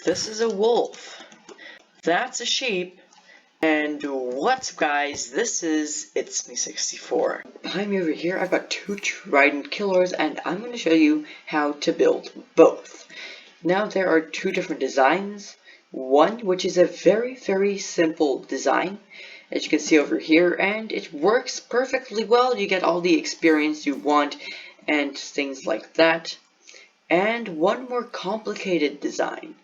This is a wolf. That's a sheep. And what's up, guys? It's me 64. Behind me over here, I've got two trident killers, and I'm going to show you how to build both. Now, there are two different designs. One, which is a very simple design, as you can see over here, and it works perfectly well. You get all the experience you want and things like that. And one more complicated design,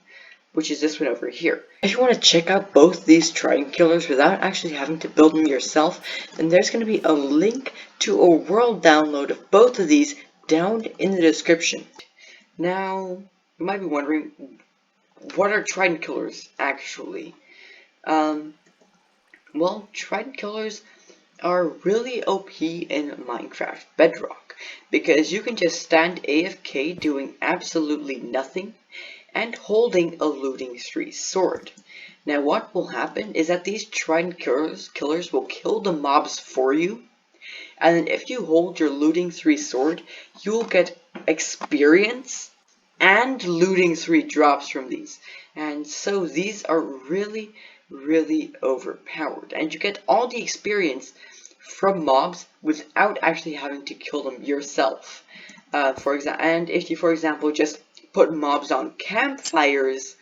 which is this one over here. If you want to check out both these trident killers without actually having to build them yourself, then there's going to be a link to a world download of both of these down in the description. Now, you might be wondering, what are trident killers actually? Well, trident killers are really OP in Minecraft Bedrock, because you can just stand AFK doing absolutely nothing and holding a looting 3 sword. Now what will happen is that these trident killers will kill the mobs for you, and then if you hold your looting 3 sword, you will get experience and looting 3 drops from these. And so these are really overpowered, and you get all the experience from mobs without actually having to kill them yourself. And if you, for example, just put mobs on campfires,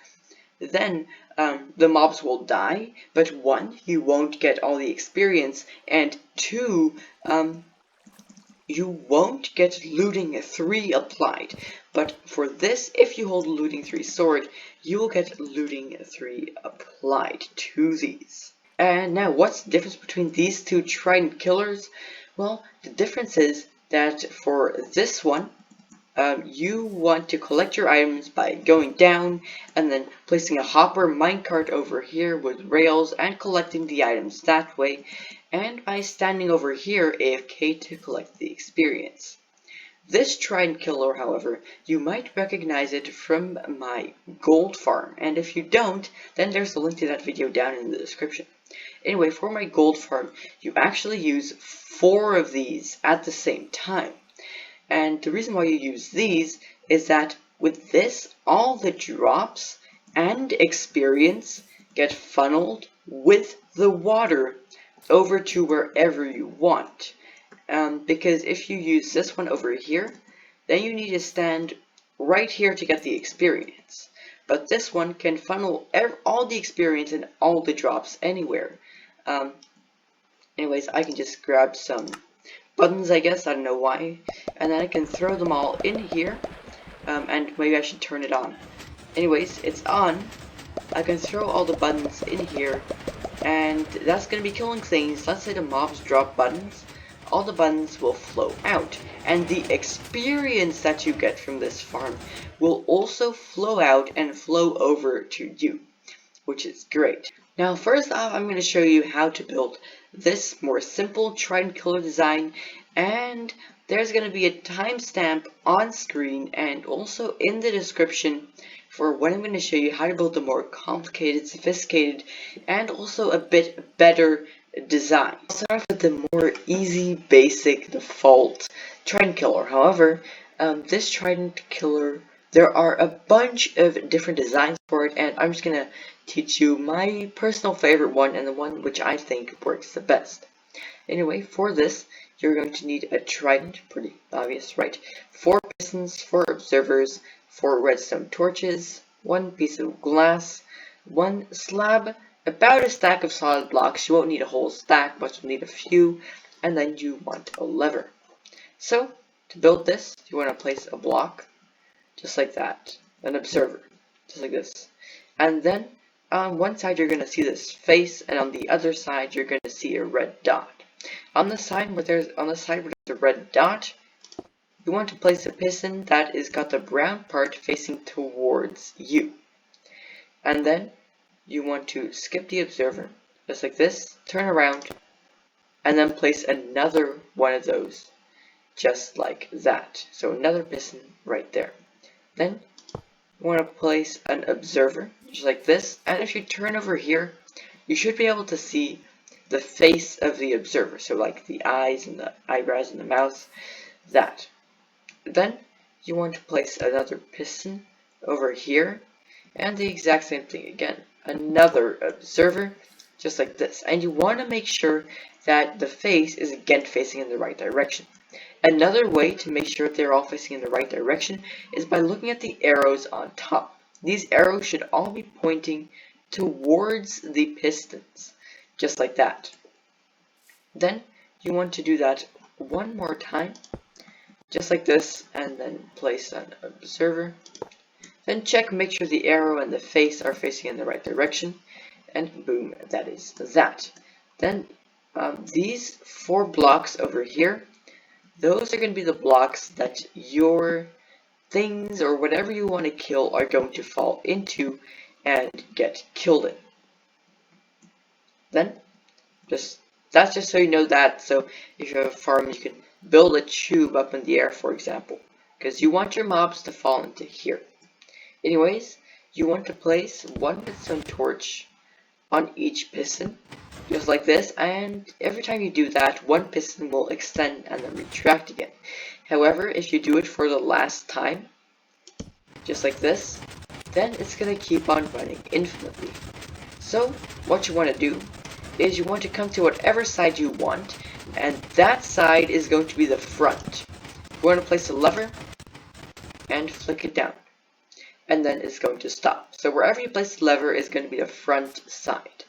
then the mobs will die, but one, you won't get all the experience, and two, you won't get looting 3 applied. But for this, if you hold looting 3 sword, you will get looting 3 applied to these. And now, what's the difference between these two trident killers? Well, the difference is that for this one, you want to collect your items by going down and then placing a hopper minecart over here with rails and collecting the items that way, and by standing over here AFK to collect the experience. This trident killer, however, you might recognize it from my gold farm, and if you don't, then there's a link to that video down in the description. Anyway, for my gold farm, you actually use 4 of these at the same time. And the reason why you use these is that with this, all the drops and experience get funneled with the water over to wherever you want. Because if you use this one over here, then you need to stand right here to get the experience. But this one can funnel all the experience and all the drops anywhere. Anyways, I can just grab some buttons, I guess, I don't know why, and then I can throw them all in here, and maybe I should turn it on. Anyways, it's on. I can throw all the buttons in here, and that's going to be killing things. Let's say the mobs drop buttons, all the buttons will flow out, and the experience that you get from this farm will also flow out and flow over to you, which is great. Now, first off, I'm going to show you how to build this more simple trident killer design, and there's going to be a timestamp on screen and also in the description for when I'm going to show you how to build the more complicated, sophisticated, and also a bit better design. I'll start off with the more easy, basic, default trident killer. However, this trident killer, there are a bunch of different designs for it, and I'm just going to teach you my personal favorite one and the one which I think works the best. Anyway, for this, you're going to need a trident, pretty obvious, right? 4 pistons, 4 observers, 4 redstone torches, 1 piece of glass, 1 slab, about a stack of solid blocks. You won't need a whole stack, but you'll need a few, and then you want a lever. So, to build this, you want to place a block, just like that, an observer, just like this, and then on one side you're going to see this face, and on the other side you're going to see a red dot. On the side where there's a red dot, you want to place a piston that is got the brown part facing towards you. And then you want to skip the observer, just like this, turn around, and then place another one of those, just like that. So another piston right there. Then you want to place an observer, just like this, and if you turn over here, you should be able to see the face of the observer, so like the eyes and the eyebrows and the mouth, that. Then you want to place another piston over here, And the exact same thing again. Another observer, just like this. And you want to make sure that the face is again facing in the right direction. Another way to make sure they're all facing in the right direction is by looking at the arrows on top. These arrows should all be pointing towards the pistons, just like that. Then you want to do that one more time, just like this, and then place an observer. Then check, make sure the arrow and the face are facing in the right direction, and boom, that is that. Then these 4 blocks over here, those are going to be the blocks that your things or whatever you want to kill are going to fall into and get killed in. Then, that's just so you know that, so if you have a farm, you can build a tube up in the air, for example, because you want your mobs to fall into here. Anyways, you want to place one redstone torch on each piston, just like this, and every time you do that, one piston will extend and then retract again. However, if you do it for the last time, just like this, then it's going to keep on running infinitely. So, what you want to do is you want to come to whatever side you want, and that side is going to be the front. You want to place a lever and flick it down, and then it's going to stop. So wherever you place the lever is going to be the front side.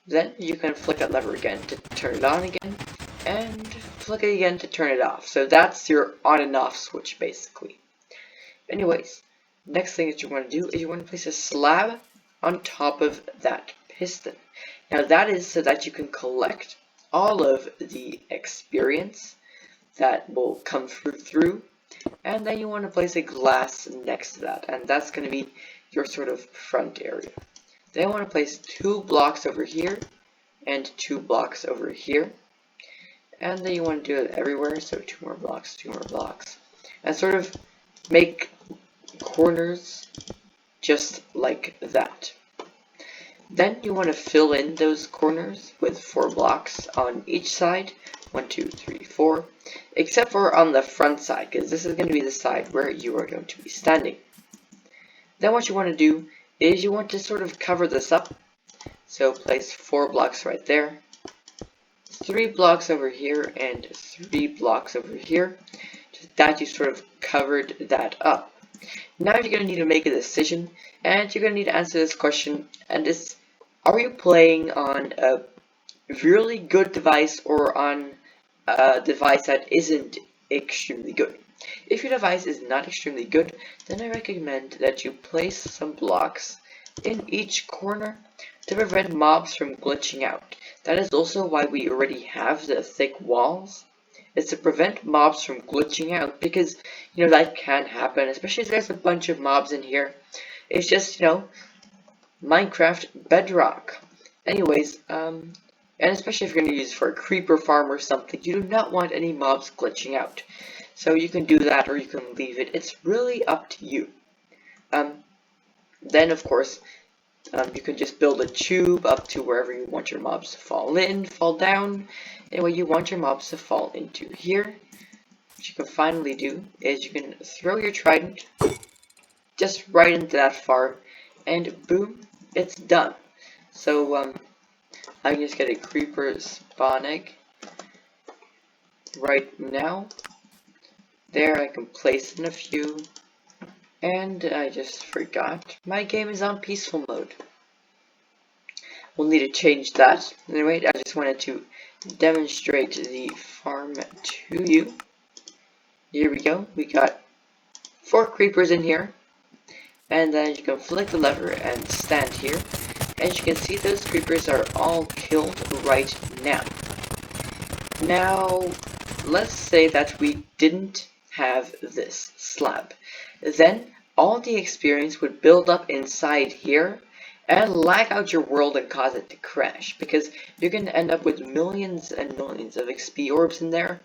Then you can flick that lever again to turn it on again, and flick it again to turn it off. So that's your on and off switch, basically. Anyways, next thing that you want to do is you want to place a slab on top of that piston. Now that is so that you can collect all of the experience that will come through, and then you want to place a glass next to that, and that's going to be your sort of front area. Then you want to place 2 blocks over here and 2 blocks over here, and then you want to do it everywhere, so 2 more blocks, 2 more blocks, and sort of make corners just like that. Then you want to fill in those corners with 4 blocks on each side, 1, 2, 3, 4, except for on the front side, because this is going to be the side where you are going to be standing. Then what you want to do is you want to sort of cover this up, so place 4 blocks right there, 3 blocks over here, and 3 blocks over here, just that you sort of covered that up. Now you're going to need to make a decision, and you're going to need to answer this question, and this: are you playing on a really good device or on a device that isn't extremely good? If your device is not extremely good, then I recommend that you place some blocks in each corner to prevent mobs from glitching out. That is also why we already have the thick walls. It's to prevent mobs from glitching out, because, you know, that can happen, especially if there's a bunch of mobs in here. It's just, you know, Minecraft Bedrock. Anyways, and especially if you're going to use it for a creeper farm or something, you do not want any mobs glitching out. So you can do that or you can leave it. It's really up to you. Then, of course, you can just build a tube up to wherever you want your mobs to fall in, fall down. Anyway, you want your mobs to fall into here. What you can finally do is you can throw your trident just right into that far, and boom, it's done. So I can just get a creeper spawn egg right now. There, I can place in a few, and I just forgot my game is on peaceful mode. We'll need to change that. Anyway, I just wanted to demonstrate the farm to you. Here we go. We got 4 creepers in here, and then you can flick the lever and stand here. As you can see, those creepers are all killed right now. Now, let's say that we didn't have this slab. Then all the experience would build up inside here and lag out your world and cause it to crash, because you're going to end up with millions and millions of XP orbs in there.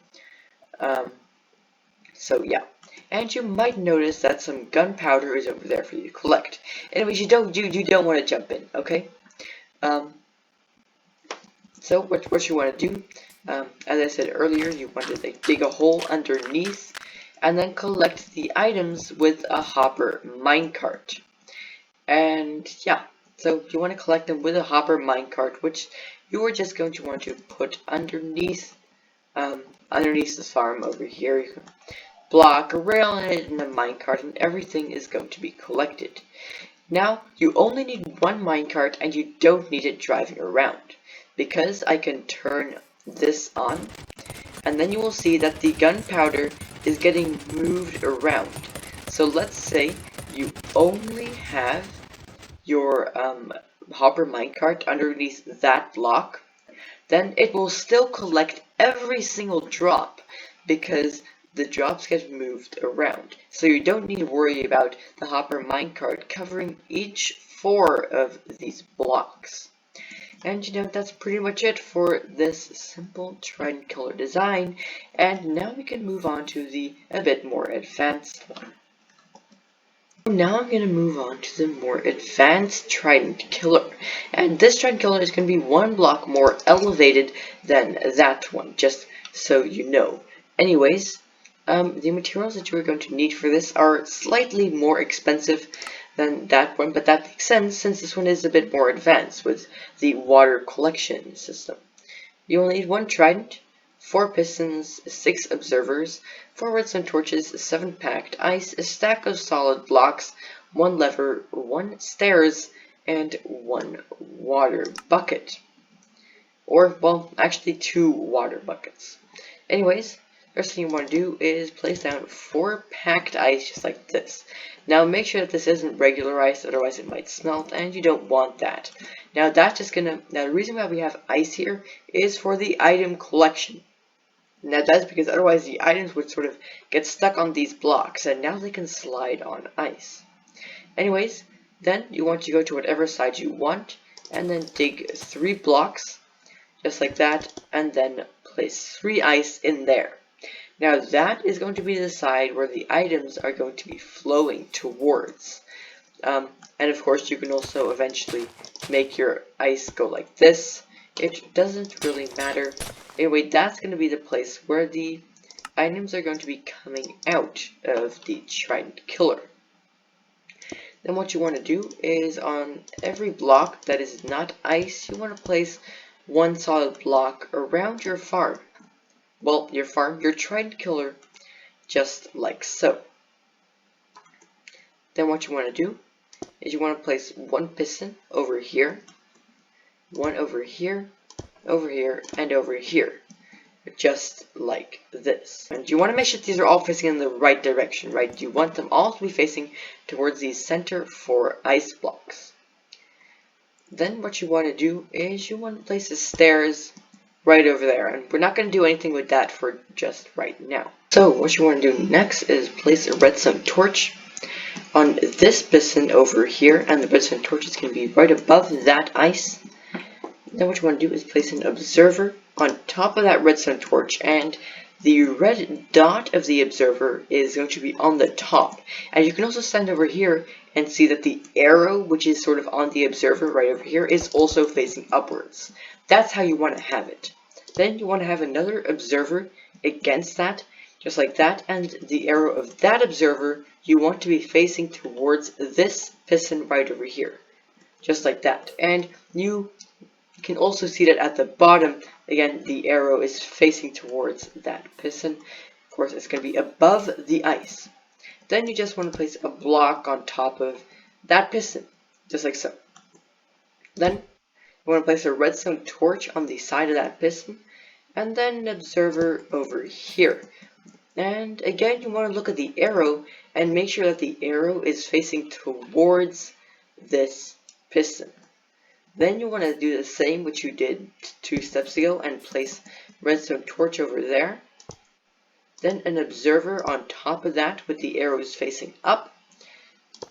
So yeah, and you might notice that some gunpowder is over there for you to collect. Anyways, you don't want to jump in, okay? So what you want to do, as I said earlier, you want to dig a hole underneath and then collect the items with a hopper minecart. And yeah, so you want to collect them with a hopper minecart, which you are just going to want to put underneath underneath the farm over here. You can block a rail in it and a minecart, and everything is going to be collected. Now, you only need one minecart, and you don't need it driving around, because I can turn this on, and then you will see that the gunpowder is getting moved around. So let's say you only have your hopper minecart underneath that block, then it will still collect every single drop because the drops get moved around. So you don't need to worry about the hopper minecart covering each 4 of these blocks. And you know, that's pretty much it for this simple trident killer design. And now we can move on to the a bit more advanced one. Now I'm going to move on to the more advanced trident killer. And this trident killer is going to be 1 block more elevated than that one, just so you know. Anyways, the materials that you are going to need for this are slightly more expensive than that one, but that makes sense since this one is a bit more advanced with the water collection system. You will need 1 trident, 4 pistons, 6 observers, 4 redstone torches, 7 packed ice, a stack of solid blocks, 1 lever, 1 stairs, and 1 water bucket. Or, well, actually 2 water buckets. Anyways, first thing you want to do is place down 4 packed ice just like this. Now make sure that this isn't regular ice, otherwise it might smelt, and you don't want that. Now the reason why we have ice here is for the item collection. Now that's because otherwise the items would sort of get stuck on these blocks, and now they can slide on ice. Anyways, then you want to go to whatever side you want, and then dig 3 blocks, just like that, and then place 3 ice in there. Now that is going to be the side where the items are going to be flowing towards. And of course you can also eventually make your ice go like this. It doesn't really matter. Anyway, that's going to be the place where the items are going to be coming out of the trident killer. Then what you want to do is on every block that is not ice, you want to place 1 solid block around your farm. Well, your trident killer, just like so. Then what you want to do is you want to place 1 piston over here, 1 over here, over here, and over here, just like this. And you want to make sure these are all facing in the right direction, right? You want them all to be facing towards the center 4 ice blocks. Then what you want to do is you want to place the stairs right over there, and we're not going to do anything with that for just right now. So what you want to do next is place a redstone torch on this piston over here, and the redstone torches can be right above that ice. Then what you want to do is place an observer on top of that redstone torch, and the red dot of the observer is going to be on the top. And you can also stand over here and see that the arrow, which is sort of on the observer right over here, is also facing upwards. That's how you want to have it. Then you want to have another observer against that, just like that, and the arrow of that observer you want to be facing towards this piston right over here, just like that. And you can also see that at the bottom, again, the arrow is facing towards that piston. Of course, it's going to be above the ice. Then you just want to place a block on top of that piston, just like so. Then you want to place a redstone torch on the side of that piston, and then an observer over here. And again, you want to look at the arrow and make sure that the arrow is facing towards this piston. Then you want to do the same which you did 2 steps ago and place redstone torch over there. Then an observer on top of that with the arrows facing up.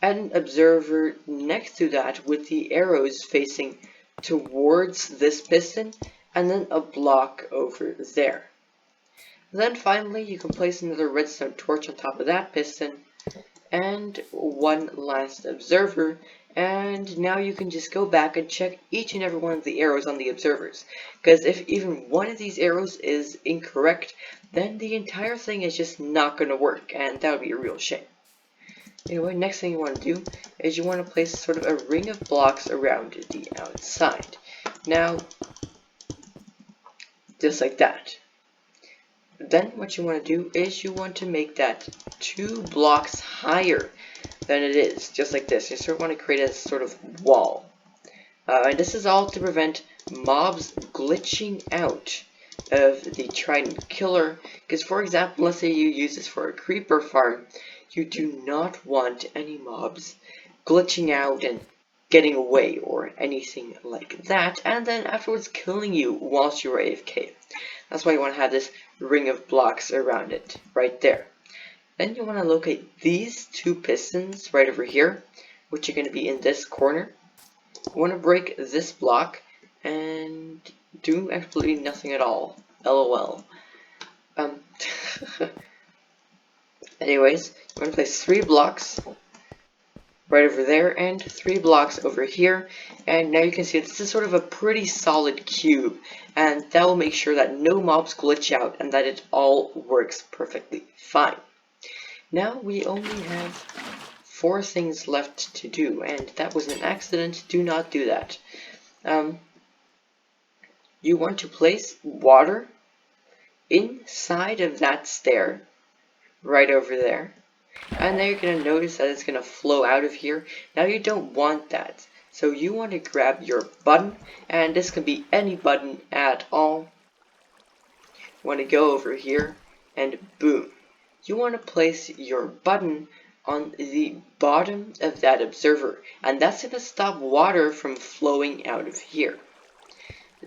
And an observer next to that with the arrows facing towards this piston. And then a block over there. Then finally you can place another redstone torch on top of that piston. And 1 last observer, and now you can just go back and check each and every one of the arrows on the observers, because if even one of these arrows is incorrect, then the entire thing is just not going to work, and that would be a real shame. Anyway, next thing you want to do is you want to place sort of a ring of blocks around the outside. Now, just like that. Then what you want to do is you want to make that 2 blocks higher than it is, just like this. You sort of want to create a sort of wall. And this is all to prevent mobs glitching out of the Trident killer. Because, for example, let's say you use this for a creeper farm, you do not want any mobs glitching out and getting away or anything like that, and then afterwards killing you whilst you're AFK. That's why you want to have this ring of blocks around it, right there. Then you want to locate these 2 pistons right over here, which are going to be in this corner. You want to break this block and do absolutely nothing at all. LOL. Anyways, you want to place 3 blocks right over there and 3 blocks over here, and now you can see this is sort of a pretty solid cube, and that will make sure that no mobs glitch out and that it all works perfectly fine. Now we only have 4 things left to do, and that was an accident. Do not do that. You want to place water inside of that stair right over there. And now you're going to notice that it's going to flow out of here. Now you don't want that. So you want to grab your button, and this can be any button at all. You want to go over here, and boom. You want to place your button on the bottom of that observer, and that's going to stop water from flowing out of here.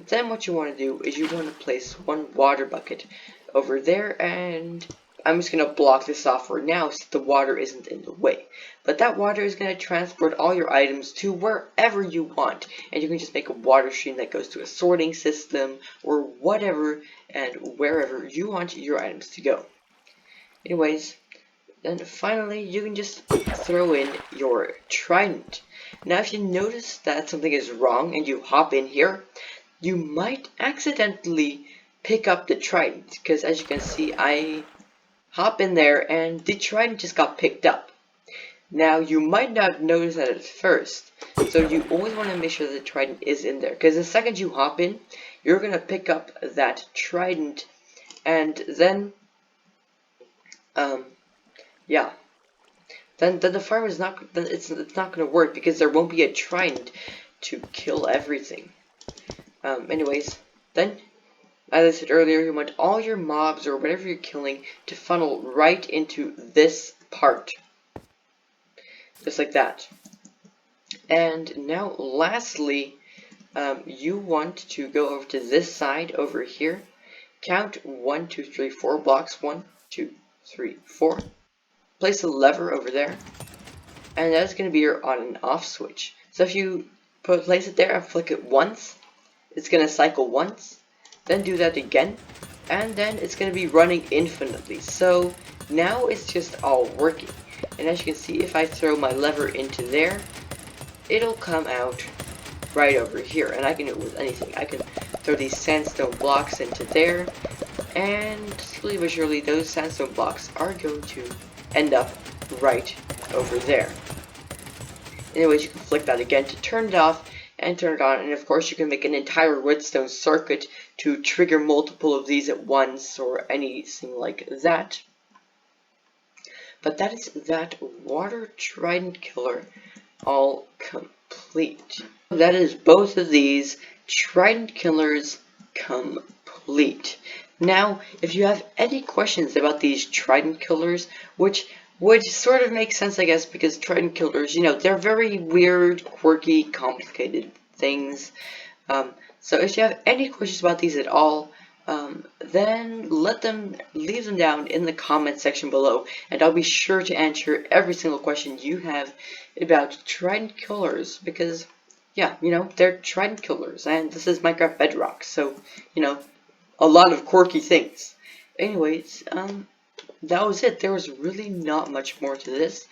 Then what you want to do is you want to place 1 water bucket over there, and I'm just going to block this off for now so the water isn't in the way. But that water is going to transport all your items to wherever you want. And you can just make a water stream that goes to a sorting system or whatever and wherever you want your items to go. Anyways, then finally you can just throw in your trident. Now if you notice that something is wrong and you hop in here, you might accidentally pick up the trident. Because as you can see, I hop in there and the trident just got picked up. Now you might not notice that at first, so you always want to make sure that the trident is in there, because the second you hop in, you're going to pick up that trident, and then yeah, then the farm is not, then it's not going to work, because there won't be a trident to kill everything. Anyways, then as I said earlier, you want all your mobs or whatever you're killing to funnel right into this part. Just like that. And now lastly, you want to go over to this side over here. Count 1, 2, 3, 4 blocks. 1, 2, 3, 4. Place a lever over there. And that's going to be your on and off switch. So if you place it there and flick it once, it's going to cycle once. Then do that again, and then it's going to be running infinitely. So now it's just all working. And as you can see, if I throw my lever into there, it'll come out right over here. And I can do it with anything. I can throw these sandstone blocks into there, and slowly but surely those sandstone blocks are going to end up right over there. Anyways, you can flick that again to turn it off and turn it on, and of course you can make an entire redstone circuit to trigger multiple of these at once or anything like that. But that is that water trident killer all complete. That is both of these trident killers complete. Now, if you have any questions about these trident killers, which would sort of make sense, I guess, because trident killers, you know, they're very weird, quirky, complicated things. So if you have any questions about these at all, then leave them down in the comment section below, and I'll be sure to answer every single question you have about trident killers, because, yeah, you know, they're trident killers, and this is Minecraft Bedrock, so, you know, a lot of quirky things. Anyways, that was it. There was really not much more to this.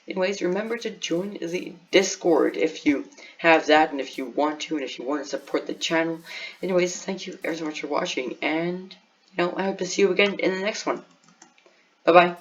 Anyways, remember to join the Discord if you have that, and if you want to, and if you want to support the channel. Anyways, thank you ever so much for watching, and, you know, I hope to see you again in the next one. Bye-bye.